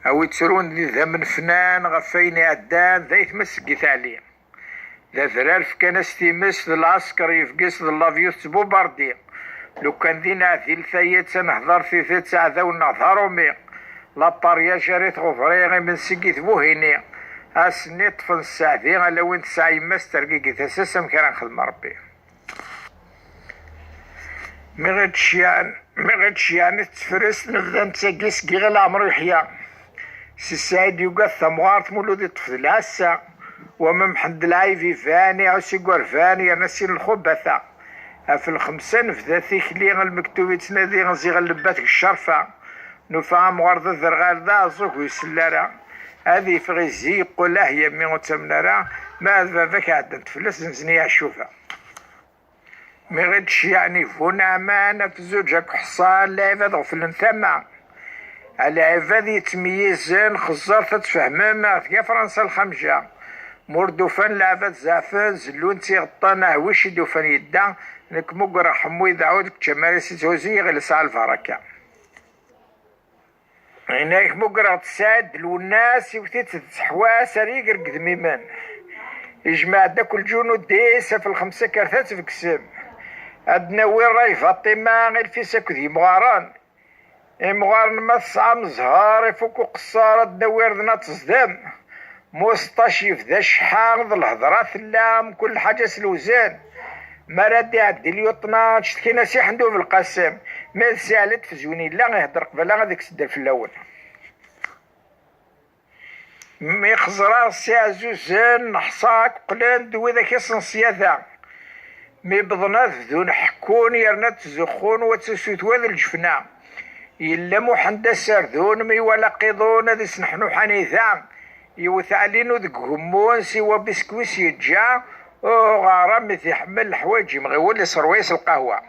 أو يتسرون ذا من فنان غفين عدان ذا يتمسك عليه ذا ذرار كان ستيمس ذا العسكر يفقس ذا اللافيوس بوباردي لو كان ذينا ذي الثيت نهضر في ثيت ساعة ذا ونهضرو مي لاباريا جاريت غفريغي من سيكيت بوهيني اسني طفل الساعة ذي على وين تسعة يمس ترقيقي تسسم كان نخدم ربي مغدش يعني تفرس نبدا نتساقيس كي غير عمرو يحيى سي سعيد يوقف ثمغارت مولودي طفل هسا وما محمد العايفي فاني عسي فاني انا سين الخبثة في الخمسة نفذا ثيكلي المكتوبي تنادي غنزي غلباتك الشرفة نفهم غرض الذرغال دا زوك ويسلارا هذه في غيزي يقول له هي مي وتمنارا ما باباك عاد تفلس نزني اشوفها مي غيتش يعني فون امانه في زوجك حصان لعبه غفل ثما على عباد يتميزن خزر تتفهم في فرنسا الخمجه مردوفان لعبات زعفان زلون تيغطانا ويش دوفان يدا نك مقرا حموي دعود كمال سيتوزي غير ساعة الفركة هناك مقرا تساد الناس يوتيت تحواس ريقر قدميمان يجمع داك الجنود ديسة في الخمسة كارثات في قسم عندنا وين راي فاطمة غير في ساكو ذي مغاران مغارن ما تصعم زهار يفوكو قصار عندنا ويردنا تصدام موسطاش يفدا شحال ذا الهضرة ثلام كل حاجة سلوزان ما رادي عدي ليو 12 تكينا سي حندو في القسم ما سالت في زوني لا غيهضر قبل غاديك سدر في الاول مي خزرا سي عزوزان حصاك قلان دوي ذاك يسنسيا ذا مي بضنا ذون حكون يرنا تزخون وتسوت وذا الجفنا إلا محندا سردون مي ولا قيضون هذي سنحنو حنيثا يوث علينو ذك همون سوا بسكويس يتجا وغارم يحمل الحوايج مغيول سرويس القهوة